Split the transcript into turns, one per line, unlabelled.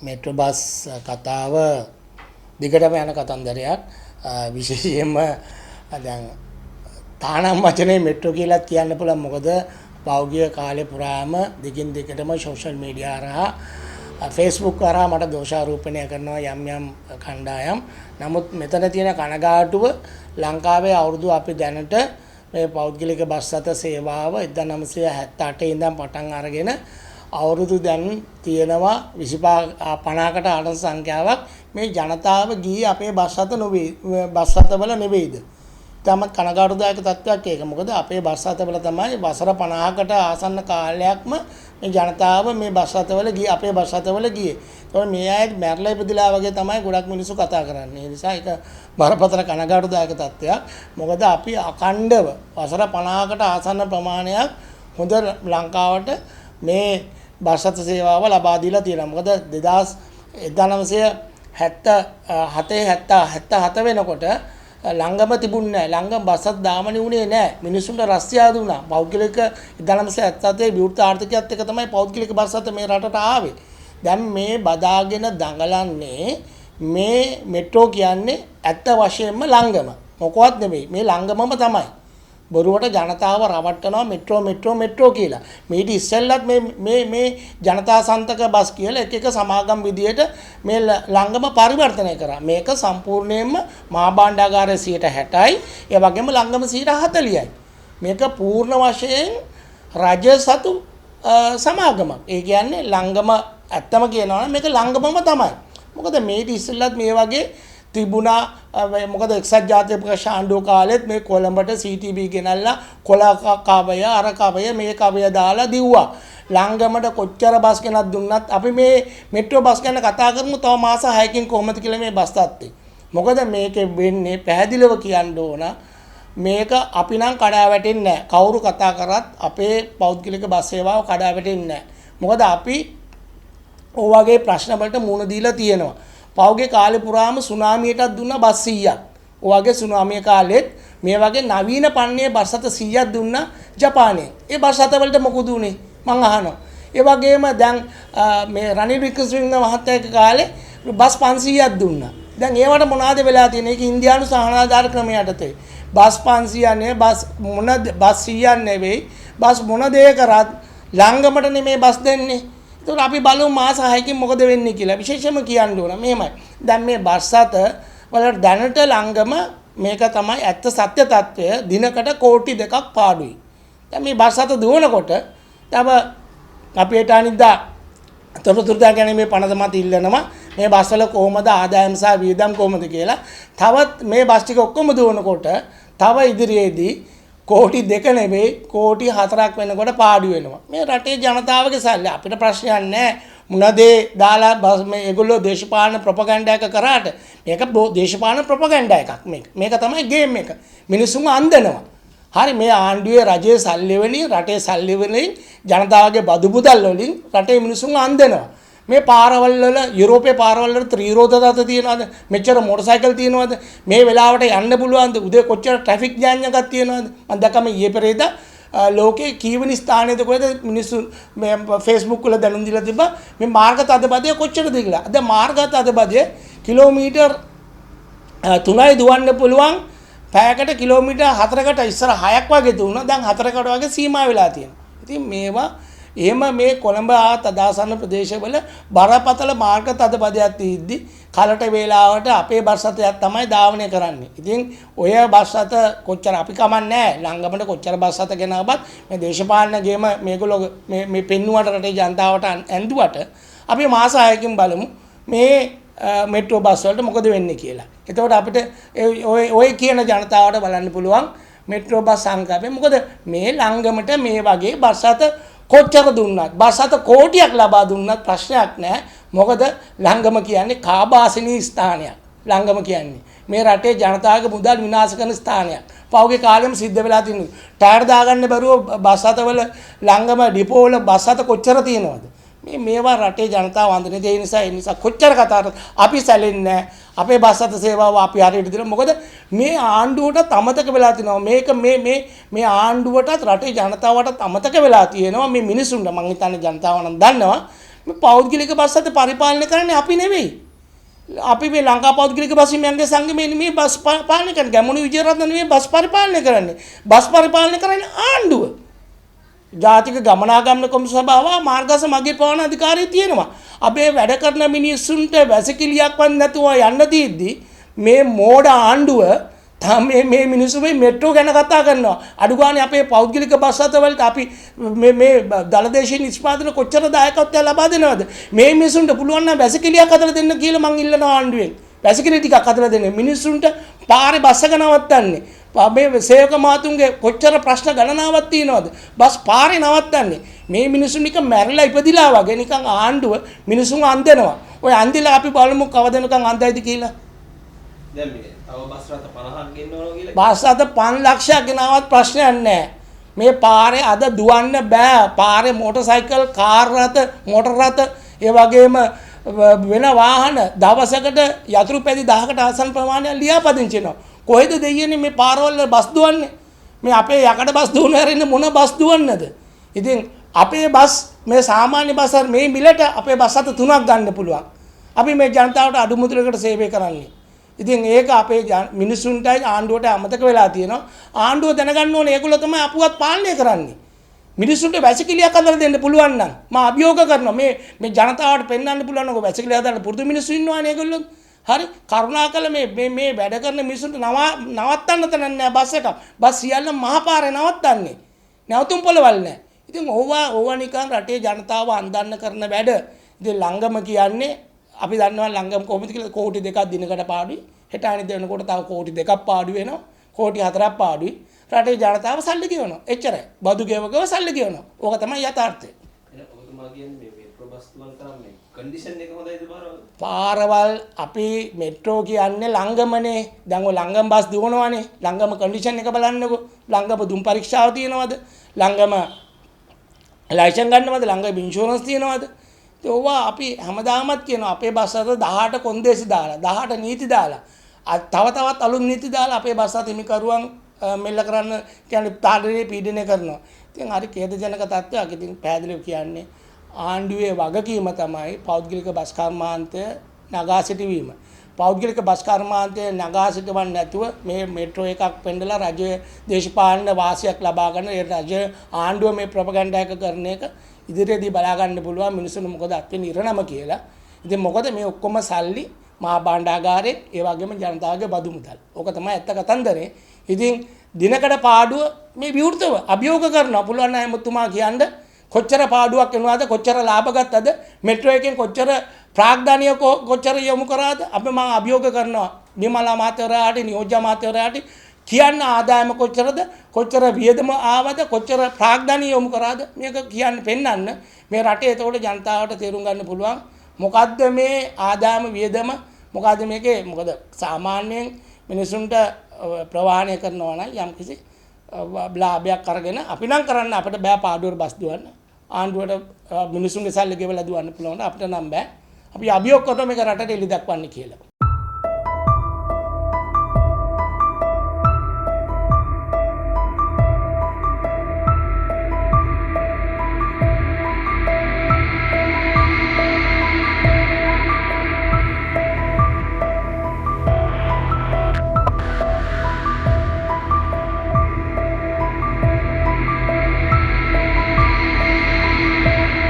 Metro bus කතාව දිගටම යන කතන්දරයක්. විශේෂයෙන්ම දැන් තානම් වචනේ මෙට්‍රෝ කියලා කියන්න පුළුවන්. මොකද පෞද්ගලික කාලේ පුරාම දිගින් දිගටම සෝෂල් මීඩියා හරහා Facebook හරහා මට දෝෂාරෝපණය කරනවා යම් යම් කණ්ඩායම්. නමුත් මෙතන තියෙන කනගාටුව ලංකාවේ අවුරුදු අපි දැනට මේ පෞද්ගලික බස් රථ සේවාව 1978 ඉඳන් පටන් අරගෙන අවුරුදු දැන් තියෙනවා 50කට අඩු සංඛ්‍යාවක් මේ ජනතාව ගියේ අපේ බස් රථ නොවේ බස් රථවල නෙවෙයිද? තම කනගාටුදායක තත්ත්වයක් ඒක. මොකද අපේ බස් රථවල තමයි වසර 50කට ආසන්න කාලයක්ම මේ ජනතාව මේ බස් රථවල ගියේ අපේ බස් රථවල ගියේ. ඒතකොට මේ අය මැරලා ඉපදිලා වගේ තමයි ගොඩක් මිනිස්සු කතා කරන්නේ. ඒ නිසා ඒක බරපතල කනගාටුදායක තත්ත්වයක්. මොකද අපි අඛණ්ඩව වසර 50කට ආසන්න ප්‍රමාණයක් හොඳ ලංකාවට මේ බස් රථ සේවාව ලබා දීලා තියෙනවා. මොකද 1977 වෙනකොට ලංගම තිබුණේ නැහැ. ලංගම බස් රථ දාමනි උනේ නැහැ. මිනිස්සුන්ට රස්තියා දුන්නා. පෞද්ගලික 1977 විවෘත ආර්ථිකයත් එක්ක තමයි පෞද්ගලික බස් රථ මේ රටට ආවේ. දැන් මේ බදාගෙන දඟලන්නේ මේ මෙට්‍රෝ කියන්නේ ඇත්ත වශයෙන්ම ලංගම. මොකවත් නෙමෙයි. මේ ලංගමම තමයි. බොරුවට ජනතාව රවට්ටනවා මෙට්‍රෝ කියලා. මේටි ඉස්සෙල්ලත් මේ ජනතා සන්තක බස් කියලා එක සමාගම් විදියට මේ ලංගම පරිවර්තනය කරා. මේක සම්පූර්ණයෙන්ම මහා භාණ්ඩාගාරයේ 60%යි. ඒ වගේම ලංගම 40%යි. මේක පූර්ණ වශයෙන් රාජ්‍ය සතු සමාගමක්. ඒ කියන්නේ ලංගම ඇත්තම කියනවා නම් මේක ලංගමම තමයි. මොකද මේටි ඉස්සෙල්ලත් මේ වගේ තිබුණා. මොකද එක්සත් ජාතික පක්ෂ ආණ්ඩුව කාලෙත් මේ කොළඹට CTB ගෙනල්ලා කොළ කවය අර කවය මේ කවය දාලා දිව්වා. ලංගමට කොච්චර බස් ගෙනත් දුන්නත් අපි මේ මෙට්‍රෝ බස් ගැන කතා කරමු තව මාස 6කින් කොහොමද කියලා මේ බස් තත්ත්වය. මොකද මේකේ වෙන්නේ පැහැදිලිව කියන්න ඕන මේක අපි නම් කඩා වැටෙන්නේ නැහැ. කවුරු කතා කරත් අපේ පෞද්ගලික බස් සේවාව කඩා වැටෙන්නේ නැහැ. මොකද අපි ඔය වගේ ප්‍රශ්න වලට මුහුණ දීලා තියෙනවා. පෞගේ කාලේ පුරාම සුනාමියටත් දුන්නා බස් 100ක්. ඔයගේ සුනාමිය කාලෙත් මේ වගේ නවීන පන්නේ බස් රථ 100ක් දුන්නා ජපානයේ. ඒ බස් රථ වලට මොකද උනේ? මං අහනවා. ඒ වගේම දැන් මේ රනිල් වික්‍රමසිංහ මහත්තයාගේ කාලේ බස් 500ක් දුන්නා. දැන් ඒවට මොනවද වෙලා තියෙන්නේ? ඒක ඉන්දියානු සහනාධාර ක්‍රමය යටතේ. බස් 500 නේ බස් මොන බස් 100ක් නෙවෙයි. බස් මොන දේ කරත් ලංගමට නෙමේ බස් දෙන්නේ. ඒතකොට අපි බලමු මාස 6කින් මොකද වෙන්නේ කියලා. විශේෂයෙන්ම කියන්න ඕන මෙහෙමයි. දැන් මේ බස් රථ වල දැනට ලංගම මේක තමයි ඇත්ත සත්‍ය తত্ত্বය දිනකට කෝටි 2ක් පාඩුයි. දැන් මේ බස් රථ දුවනකොට තව අපි ඒට අනිද්දා තොරතුරු දාගැනීමේ පනත මත ඉල්ලනවා මේ බස් වල කොහොමද ආදායම් සහ වියදම් කොහොමද කියලා. තවත් මේ බස් ටික ඔක්කොම දුවනකොට තව ඉදිරියේදී කෝටි 2 නෙවෙයි කෝටි 4ක් වෙනකොට පාඩු වෙනවා. මේ රටේ ජනතාවගේ සල්ලි අපිට ප්‍රශ්නයක් නැහැ. මොනදේ දාලා බස් මේ ඒගොල්ලෝ දේශපාලන ප්‍රොපගන්ඩා එක කරාට මේක දේශපාලන ප්‍රොපගන්ඩා එකක් මේක. මේක තමයි ගේම් එක. මිනිස්සුන්ව අන්දනවා. හරි මේ ආණ්ඩුවේ රජයේ සල්ලි වලින් රටේ සල්ලි වලින් ජනතාවගේ බදු මුදල් වලින් රටේ මිනිස්සුන්ව අන්දනවා. මේ පාරවල් වල යුරෝපේ පාරවල් වල ත්‍රිරෝධ දත තියනවාද? මෙච්චර මොටරසයිකල් තියනවාද? මේ වෙලාවට යන්න පුළුවන්ද? උදේ කොච්චර ට්‍රැෆික් ජෑම් එකක් තියනවාද? මම දැක්කම ඊයේ පෙරේද ලෝකේ කීවෙනි ස්ථානයේද කොහෙද මිනිස්සු මේ Facebook වල දැනුම් දීලා තිබ්බා මේ මාර්ග තදබදය කොච්චරද කියලා. අද මාර්ග තදබදය කිලෝමීටර් 3යි දුවන්න පුළුවන්. පැයකට කිලෝමීටර් 4කට ඉස්සර 6ක් වගේ දුවනවා. දැන් 4කට වගේ සීමා වෙලා තියෙනවා. ඉතින් මේවා එහෙම මේ කොළඹ තදාසන්න ප්‍රදේශවල බරපතල මාර්ග තදබදයක් තියෙද්දි කලට වේලාවට අපේ බස් රථයක් තමයි ධාවනය කරන්නේ. ඉතින් ඔය බස් රථ කොච්චර අපි කමන්නේ ලංගමට කොච්චර බස් රථ ගෙනාවත් මේ දේශපාලන ගේම මේගොල්ලෝ මේ පෙන්නුවට රටේ ජනතාවට ඇඳුවට අපි මාස 6කින් බලමු මේ මෙට්‍රෝ බස් වලට මොකද වෙන්නේ කියලා. එතකොට අපිට ඔය කියන ජනතාවට බලන්න පුළුවන් මෙට්‍රෝ බස් සංකල්පය. මොකද මේ ලංගමට මේ වගේ බස් රථ කොච්චර දුන්නත් බස් රථ කෝටියක් ලබා දුන්නත් ප්‍රශ්නයක් නැහැ. මොකද ලංගම කියන්නේ කාබාසිනී ස්ථානයක්. ලංගම කියන්නේ මේ රටේ ජනතාවගේ මුදල් විනාශ කරන ස්ථානයක්. පෞගේ කාලෙම සිද්ධ වෙලා තිනු. ටයර් දාගන්න බැරුව බස් රථවල ලංගම ඩිපෝ වල බස් රථ කොච්චර තියෙනවද? මේවා රටේ ජනතාව වන්දනේ. ඒ නිසා කොච්චර කතාවට අපි සැලෙන්නේ අපේ බස් රථ සේවාව අපි හරියට දෙනවා. මොකද මේ ආණ්ඩුවට අමතක වෙලා තිනවා. මේක මේ ආණ්ඩුවටත් රටේ ජනතාවටත් අමතක වෙලා තියෙනවා. මේ මිනිසුන්ට මං හිතන්නේ ජනතාව නම් දන්නවා මේ පෞද්ගලික බස් අත පරිපාලනය කරන්නේ අපි නෙවෙයි. අපි මේ ලංකා පෞද්ගලික බස් හිමියන්ගේ සංගමයේ නෙමෙයි බස් පාලනය කරන්නේ. ගැමුණු විජේරත්න නෙමෙයි බස් පරිපාලනය කරන්නේ. බස් පරිපාලනය කරන්නේ ආණ්ඩුව. ජාතික ගමනාගමන කොමිසම සභාව මාර්ගස මගේ පවන අධිකාරිය තියෙනවා. අපේ වැඩ කරන මිනිස්සුන්ට වැසිකිළියක් වත් නැතුව යන්න දීද්දි මේ මෝඩ ආණ්ඩුව මේ මිනිස්සු මේ මෙට්‍රෝ ගැන කතා කරනවා. අඩු ගානේ අපේ පෞද්ගලික බස් අතවලට අපි මේ දලදේශීය නිෂ්පාදන කොච්චර දායකත්වයක් ලබා දෙනවද? මේ මිනිස්සුන්ට පුළුවන් නම් වැසිකිළියක් හදලා දෙන්න කියලා මං ඉල්ලනවා ආණ්ඩුවෙන්. වැසිකිළි ටිකක් හදලා දෙන්න. මිනිස්සුන්ට පාරේ බස් එක නවත්තන්නේ. මේ සේවක මාතුන්ගේ කොච්චර ප්‍රශ්න ගණනාවක් තියෙනවද? බස් පාරේ නවත්තන්නේ. මේ මිනිස්සුන් නිකන් මැරිලා ඉපදිලා වගේ නිකන් ආණ්ඩුව මිනිසුන් අන්දනවා. ඔය අන්දිලා අපි බලමු කවදනකම් අන්දයිද කියලා.
දැන් මේ තව බස් රථ 50ක් ගෙන්න ඕන කියලා.
බස් රථ 5 ලක්ෂයක් ගෙනවත් ප්‍රශ්නයක් නැහැ. මේ පාරේ අද දුවන්න බෑ. පාරේ මෝටර් සයිකල්, කාර් රථ, මෝටර් රථ, ඒ වගේම වෙන වාහන දවසකට යතුරු පැදි 1000කට ආසන්න ප්‍රමාණයක් ලියාපදිංචි වෙනවා. කොහෙද දෙයියනේ මේ පාරවල බස් දුවන්නේ? මේ අපේ යකඩ බස් දුවන හැරෙන්න මොන බස් දුවන්නද? ඉතින් අපේ බස් මේ සාමාන්‍ය බස් මේ මිලට අපේ බස් අත 3ක් ගන්න පුළුවන්. අපි මේ ජනතාවට අඩු මුදලකට සේවය කරන්නේ. ඉතින් ඒක අපේ මිනිස්සුන්ටයි ආණ්ඩුවට අමතක වෙලා තියෙනවා. ආණ්ඩුව දැනගන්න ඕනේ ඒගොල්ලෝ තමයි අපුවත් පාලනය කරන්නේ. මිනිස්සුන්ට වැසිකිළියක් හදලා දෙන්න පුළුවන් නම් මම අභියෝග කරනවා මේ ජනතාවට පෙන්වන්න පුළුවන් නේද වැසිකිළිය හදන්න පුරුදු මිනිස්සු ඉන්නවානේ ඒගොල්ලෝ. හරි කරුණාකර මේ වැඩ කරන මිනිස්සුන්ට නවත්තන්න තැනක් නැහැ බස් එක. බස් සියල්ල මහපාරේ නවත්තන්නේ. නැවතුම් පොළවල් නැහැ. ඉතින් ඕවා නිකන් රටේ ජනතාව අන්දන්න කරන වැඩ. ඉතින් ලංගම කියන්නේ අපි දන්නවා ලංගම කොහොමද කියලා කෝටි 2ක් දිනකට පාඩුයි. හෙට අනිත් වෙනකොට තව කෝටි 2ක් පාඩු වෙනවා. කෝටි 4ක් පාඩුයි. රටේ ජනතාව සල්ලි ගෙවනවා. එච්චරයි. බදු ගෙවගව සල්ලි ගෙවනවා. ඕක තමයි යථාර්ථය.
ඔබතුමා කියන්නේ මේ මෙට්‍රෝ බස් තුන් තරම් මේ කන්ඩිෂන් එක හොඳයිද පාරවල්?
පාරවල් අපි මෙට්‍රෝ කියන්නේ ලංගමනේ. දැන් ඔය ලංගම බස් දුවනවානේ. ලංගම කන්ඩිෂන් එක බලන්නකෝ. ලංගම දුම් පරීක්ෂාව තියෙනවද? ලංගම ලයිසන් ගන්නවද? ලංගම ඉන්ෂුරන්ස් තියෙනවද? ඒවා අපි හැමදාමත් කියනවා අපේ බස් අත 18 කොන්දේසි දාලා 18 නීති දාලා තවත් අලුත් නීති දාලා අපේ බස් අත හිමිකරුවන් මෙල්ල කරන්න කියන්නේ තාඩනේ පීඩනය කරනවා. ඉතින් හරි ඛේදජනක තත්ත්වයක්. ඉතින් පැහැදිලිව කියන්නේ ආණ්ඩුවේ වගකීම තමයි පෞද්ගලික බස් කර්මාන්තය නගා සිටවීම. පෞද්ගලික බස් කර්මාන්තය නගා සිටවන්නේ නැතුව මේ මෙට්‍රෝ එකක් පෙන්නලා රජයේ දේශපාලන වාසියක් ලබා ගන්න ඒ රජය ආණ්ඩුව මේ ප්‍රොපගන්ඩා එක කරන එක ඉදිරියේදී බලා ගන්න පුළුවන් මිනිස්සුන් මොකද අත්වෙන ඉරණම කියලා. ඉතින් මොකද මේ ඔක්කොම සල්ලි මහා භාණ්ඩාගාරේ ඒ වගේම ජනතාවගේ බදු මුදල්. ඕක තමයි ඇත්ත කතන්දරේ. ඉතින් දිනකට පාඩුව මේ විවෘතව අභියෝග කරනවා. පුළුවන් නම් එමුතුමා කියන්න කොච්චර පාඩුවක් එනවාද කොච්චර ලාභ ගත්තද මෙට්‍රෝ එකෙන් කොච්චර ප්‍රාග්ධානිය කොච්චර යොමු කරාද අපි මම අභියෝග කරනවා නිමලා මාත්‍යවරයාට නියෝජ්‍ය මාත්‍යවරයාට කියන්න ආදායම කොච්චරද කොච්චර වියදම ආවද කොච්චර ප්‍රාග්ධානිය යොමු කරාද මේක කියන්න පෙන්වන්න මේ රටේ එතකොට ජනතාවට තේරුම් ගන්න පුළුවන් මොකද්ද මේ ආදායම වියදම මොකද්ද මේකේ මොකද සාමාන්‍යයෙන් මිනිසුන්ට ප්‍රවාහනය කරනවා නම් යම්කිසි ලාභයක් අරගෙන අපි නම් කරන්න අපිට බෑ පාඩුවට බස් දුවන්න ආණ්ඩුවට මිනිසුන්ගේ සල්ලි ගෙවලා දුවන්න පුළුවන් අපිට නම් බෑ අපි අභියෝග කරනවා මේක රටට එලි දක්වන්න කියලා